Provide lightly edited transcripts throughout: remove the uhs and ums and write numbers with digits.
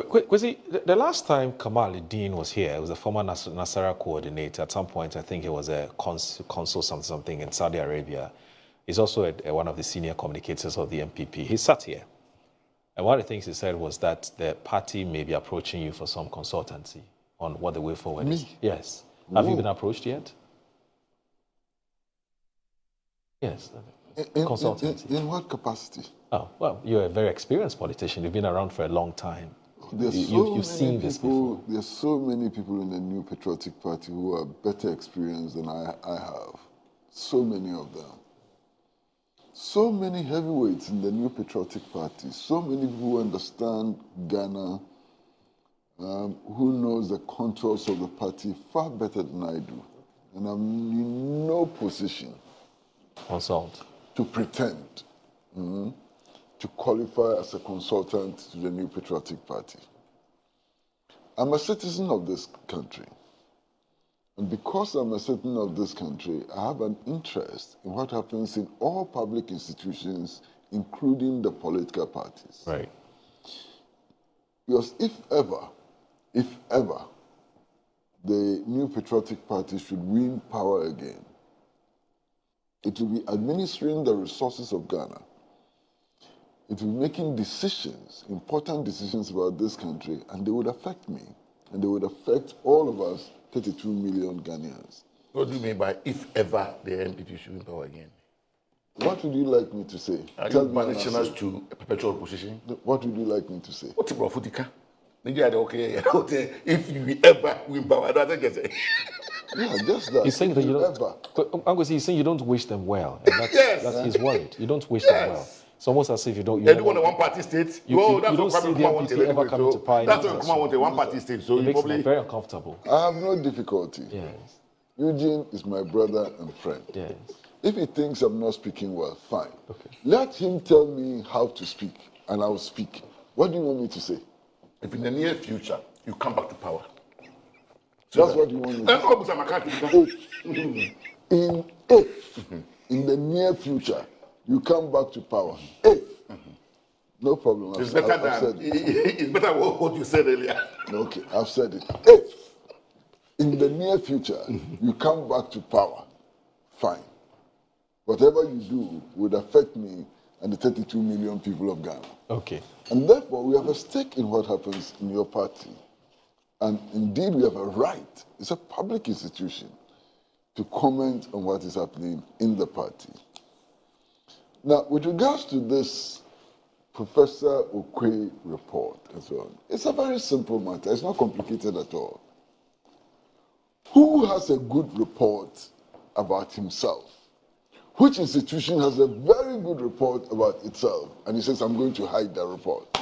Kwesi, the last time Kamal Dean was here, it was a former Nasara coordinator. At some point, I think he was a consul something in Saudi Arabia. He's also one of the senior communicators of the NPP. He sat here. And one of the things he said was that the party may be approaching you for some consultancy on what the way forward is. Yes. Have you been approached yet? Yes. Consultancy. In what capacity? Oh, well, you're a very experienced politician. You've been around for a long time. You've seen this before. There's so many people in the New Patriotic Party who are better experienced than I have. So many of them. So many heavyweights in the New Patriotic Party. So many people who understand Ghana, who knows the contours of the party far better than I do. And I'm in no position to pretend to qualify as a consultant to the New Patriotic Party. I'm a citizen of this country. And because I'm a citizen of this country, I have an interest in what happens in all public institutions, including the political parties. Right. Because if ever, the New Patriotic Party should win power again, it will be administering the resources of Ghana. It will be making decisions, important decisions about this country, and they would affect me. And they would affect all of us, 32 million Ghanaians. What do you mean by if ever the NPP should win power again? What would you like me to say? Are you banishing us to a perpetual opposition? What would you like me to say? What's the Futika? If you ever win power, I don't think it's yeah, just that. He's saying that you don't. He's saying you don't wish them well. And that's he's worried. You don't wish them well. It's almost as if you don't. They do want a one-party state. That's what Kwame wanted. Ever coming to power. That's what Kwame wanted, one-party state. So it makes me very uncomfortable. I have no difficulty. Yes. Eugene is my brother and friend. Yes. If he thinks I'm not speaking well, fine. Okay. Let him tell me how to speak, and I'll speak. What do you want me to say? If in the near future you come back to power. So that's what you want me to say. In the near future you come back to power. No problem. It's better what you said earlier. Okay, I've said it. If in the near future you come back to power, fine. Whatever you do would affect me and the 32 million people of Ghana. Okay. And therefore, we have a stake in what happens in your party. And indeed, we have a right. It's a public institution to comment on what is happening in the party. Now, with regards to this Professor Okwe report and so on, it's a very simple matter. It's not complicated at all. Who has a good report about himself? Which institution has a very good report about itself? And he says, I'm going to hide that report.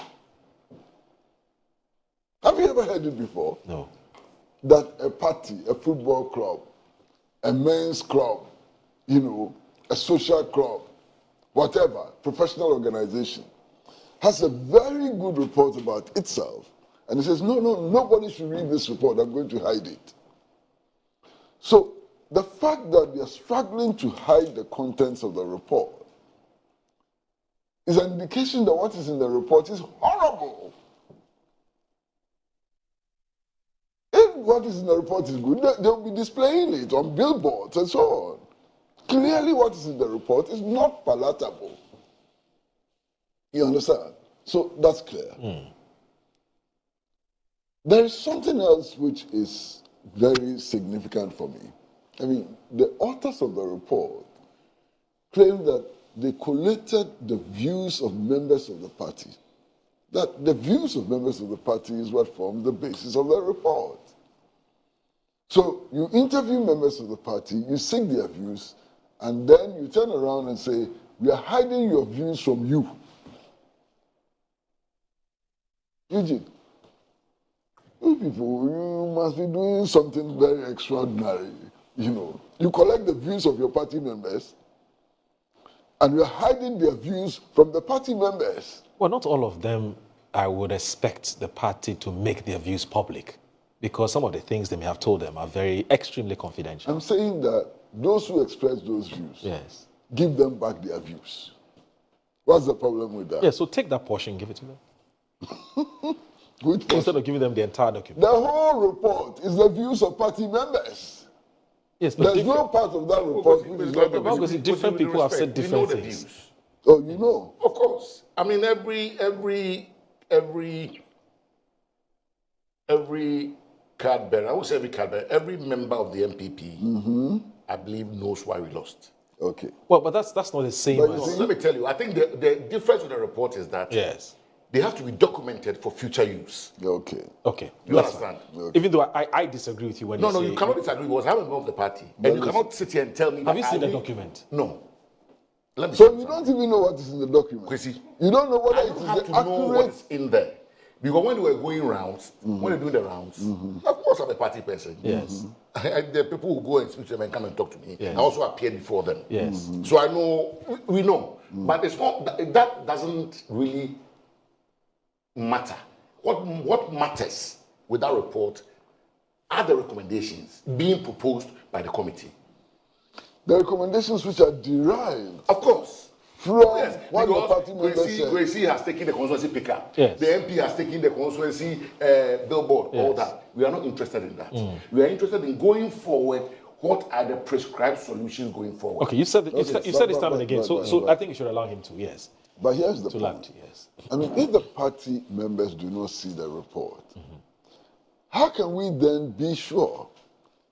Have you ever heard it before? No. That a party, a football club, a men's club, a social club, whatever, professional organization, has a very good report about itself. And he says, no, nobody should read this report. I'm going to hide it. So, the fact that they are struggling to hide the contents of the report is an indication that what is in the report is horrible. If what is in the report is good, they'll be displaying it on billboards and so on. Clearly what is in the report is not palatable. You understand? So that's clear. There is something else which is very significant for me. I mean, the authors of the report claim that they collated the views of members of the party. That the views of members of the party is what forms the basis of the report. So you interview members of the party, you seek their views, and then you turn around and say, we are hiding your views from you. Eugene, you people, you must be doing something very extraordinary. You collect the views of your party members and you're hiding their views from the party members. Well, not all of them, I would expect the party to make their views public because some of the things they may have told them are very extremely confidential. I'm saying that those who express those views, give them back their views. What's the problem with that? Yeah, so take that portion, give it to them. Which instead portion? of giving them the entire document. The whole report is the views of party members. Yes, but There's no part of that report which is not the Because views. different people have said We know different the things. views. Oh, you know. Of course. I mean, every card bearer, I would say every card bearer, every member of the NPP, I believe, knows why we lost. Okay. Well, but that's not the same But as... So let me tell you, I think the difference with the report is that Yes. they have to be documented for future use. Okay. Okay. You that's understand? fine. Even though I disagree with you when No, you say... you cannot disagree because I'm a member of the party. And you cannot sit here and tell me Have you that seen the I- document? No. Let me So tell you something. don't even know what is in the document. Kwesi, You don't know whether I it don't is have to the know what accurate. is in there. Because when they were going rounds, when they're doing the rounds, of course I'm a party person. Yes. The people who go and speak to them and come and talk to me, Yes. I also appear before them. Yes. So I know, we know. But it's not, that doesn't really matter. What matters with that report are the recommendations being proposed by the committee. The recommendations which are derived Of course. from what the because party members said. Kwesi has taken the constituency picker. Yes. The MP has taken the constituency billboard, all that. We are not interested in that. We are interested in going forward. What are the prescribed solutions going forward? Okay, you said Okay, you said this time and but- again, but- so but- I think you should allow him to, yes, But here's the to point. land, yes. I mean, if the party members do not see the report, how can we then be sure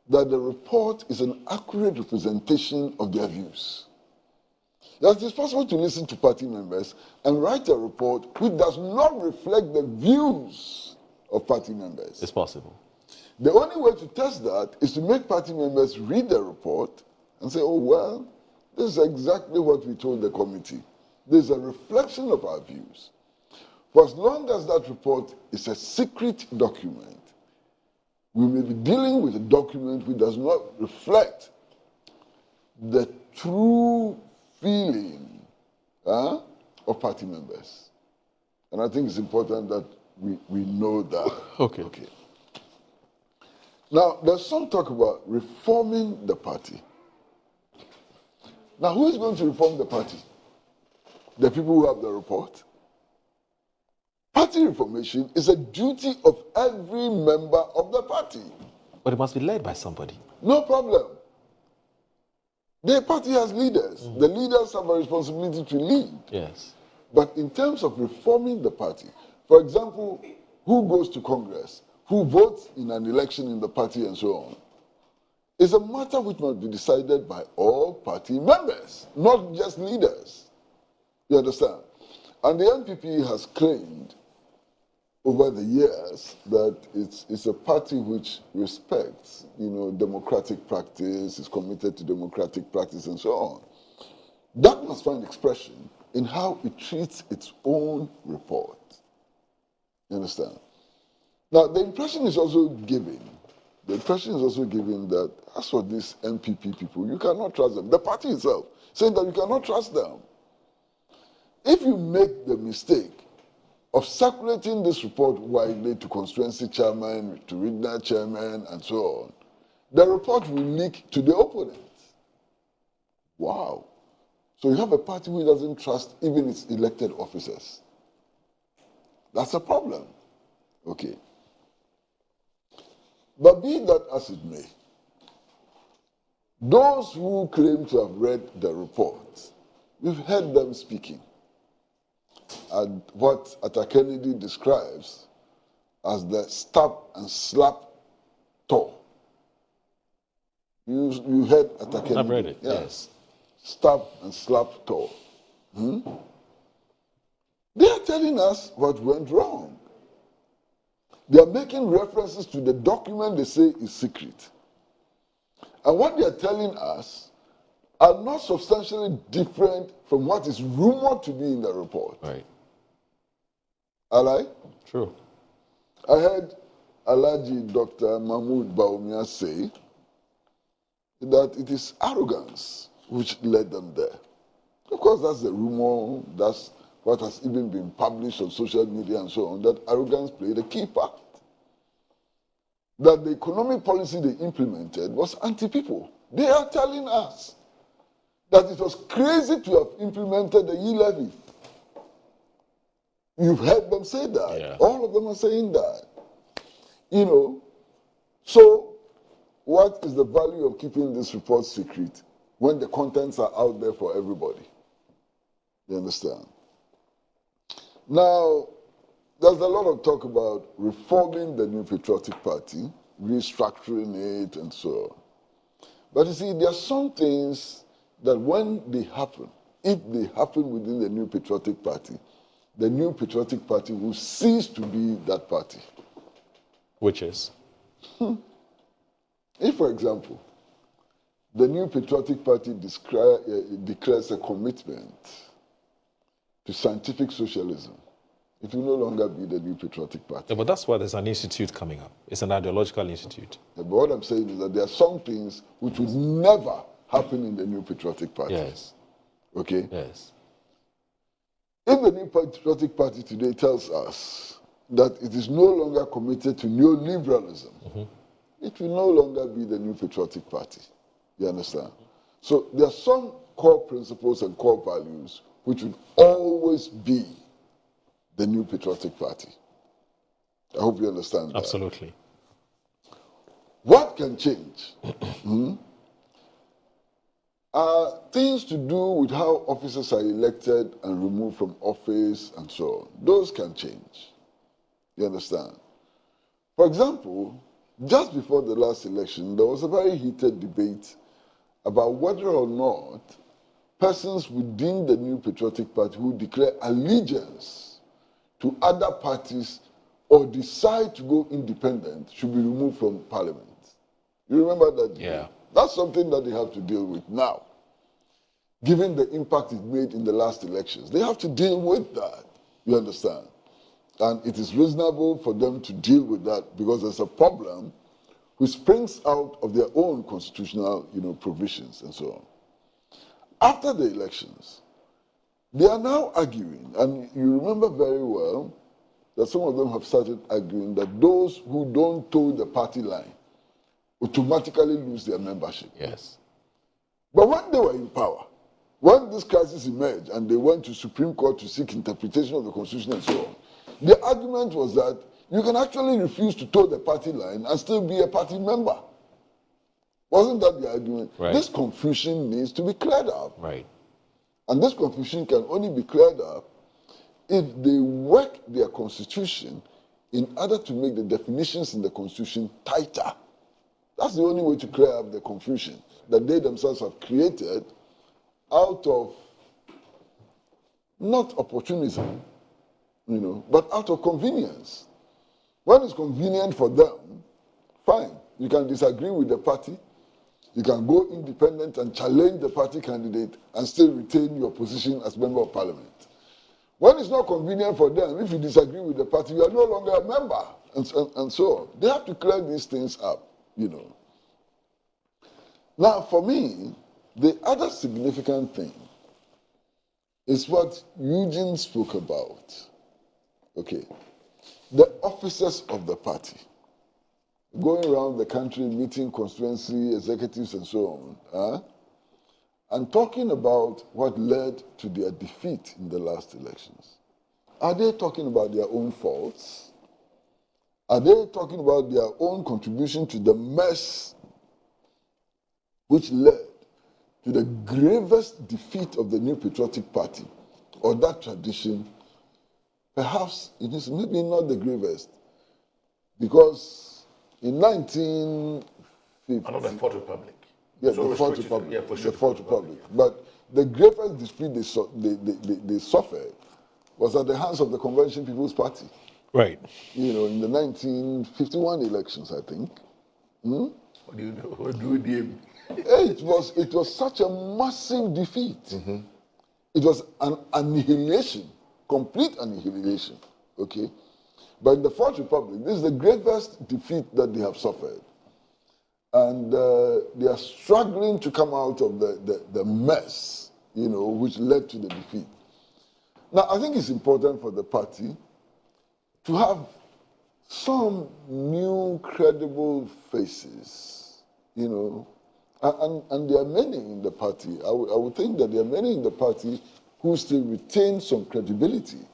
that the report is an accurate representation of their views? That it's possible to listen to party members and write a report which does not reflect the views of party members. It's possible. The only way to test that is to make party members read the report and say, oh, well, this is exactly what we told the committee. This is a reflection of our views. For as long as that report is a secret document, we may be dealing with a document which does not reflect the true feeling of party members. And I think it's important that we know that. Okay. Now, there's some talk about reforming the party. Now, who is going to reform the party? The people who have the report? Party reformation is a duty of every member of the party. But it must be led by somebody. No problem. The party has leaders. The leaders have a responsibility to lead. Yes. But in terms of reforming the party, for example, who goes to Congress, who votes in an election in the party and so on, is a matter which must be decided by all party members, not just leaders. You understand? And the NPP has claimed over the years that it's a party which respects, democratic practice, is committed to democratic practice and so on. That must find expression in how it treats its own report. You understand? Now, the impression is also given that as for these NPP people, you cannot trust them. The party itself saying that you cannot trust them. If you make the mistake of circulating this report widely to constituency chairman, to regional chairman, and so on, the report will leak to the opponents. Wow. So you have a party who doesn't trust even its elected officers. That's a problem. Okay. But be that as it may, those who claim to have read the report, we've heard them speaking at what Atta Kennedy describes as the stab and slap tour. You heard Atta Kennedy? I've read it, Yeah. yes. Stab and slap tour. They are telling us what went wrong. They are making references to the document they say is secret. And what they are telling us are not substantially different from what is rumored to be in the report. Right. All right? True. I heard Alhaji Dr. Mahmoud Baumia say that it is arrogance which led them there. Of course, that's the rumor, that's what has even been published on social media and so on, that arrogance played a key part. That the economic policy they implemented was anti-people. They are telling us that it was crazy to have implemented the e-levy. You've heard them say that. Yeah. All of them are saying that. You know, so what is the value of keeping this report secret when the contents are out there for everybody? You understand? Now, there's a lot of talk about reforming the New Patriotic Party, restructuring it, and so on. But you see, there are some things that when they happen, if they happen within the New Patriotic Party, the New Patriotic Party will cease to be that party. Which is? If, for example, the New Patriotic Party declares a commitment to scientific socialism, it will no longer be the New Patriotic Party. Yeah, but that's why there's an institute coming up. It's an ideological institute. Yeah, but what I'm saying is that there are some things which would never happen in the New Patriotic Party. Yes. Okay? Yes. If the New Patriotic Party today tells us that it is no longer committed to neoliberalism, it will no longer be the New Patriotic Party. You understand? So there are some core principles and core values which would always be the New Patriotic Party. I hope you understand that. Absolutely. What can change? Things to do with how officers are elected and removed from office and so on. Those can change. You understand? For example, just before the last election, there was a very heated debate about whether or not persons within the New Patriotic Party who declare allegiance to other parties or decide to go independent should be removed from parliament. You remember that debate? Yeah. That's something that they have to deal with now. Given the impact it made in the last elections, they have to deal with that. You understand? And it is reasonable for them to deal with that because there's a problem which springs out of their own constitutional, provisions and so on. After the elections, they are now arguing, and you remember very well that some of them have started arguing that those who don't toe the party line automatically lose their membership. Yes. But when they were in power, when this crisis emerged and they went to Supreme Court to seek interpretation of the Constitution and so on, the argument was that you can actually refuse to toe the party line and still be a party member. Wasn't that the argument? Right. This confusion needs to be cleared up. Right. And this confusion can only be cleared up if they work their constitution in order to make the definitions in the constitution tighter. That's the only way to clear up the confusion that they themselves have created out of not opportunism, but out of convenience. When it's convenient for them, fine. You can disagree with the party. You can go independent and challenge the party candidate and still retain your position as member of parliament. When it's not convenient for them, if you disagree with the party, you are no longer a member, and so on. They have to clear these things up, Now, for me, the other significant thing is what Eugene spoke about. Okay. The officers of the party going around the country meeting constituency executives and so on, and talking about what led to their defeat in the last elections. Are they talking about their own faults? Are they talking about their own contribution to the mess which led to the gravest defeat of the New Patriotic Party, or that tradition? Perhaps it is maybe not the gravest, because in 1950... Another Fourth Republic. Yeah, So the Fourth restricted, Republic. yeah, for The sure, Fourth Republic. But the gravest defeat they suffered was at the hands of the Convention People's Party. Right. In the 1951 elections, I think. What do you know? What do you name? It was such a massive defeat. It was an annihilation, complete annihilation. Okay? But in the Fourth Republic, this is the gravest defeat that they have suffered. And they are struggling to come out of the mess, which led to the defeat. Now, I think it's important for the party to have some new credible faces, and there are many in the party. I would think that there are many in the party who still retain some credibility.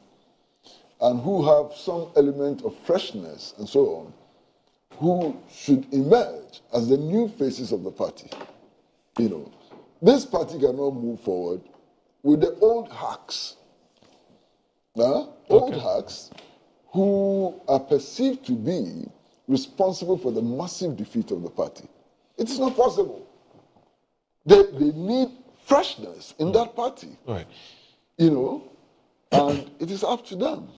and who have some element of freshness and so on, who should emerge as the new faces of the party. You know, this party cannot move forward with the old hacks, old hacks who are perceived to be responsible for the massive defeat of the party. It is not possible. They need freshness in that party. Right. You know, and it is up to them.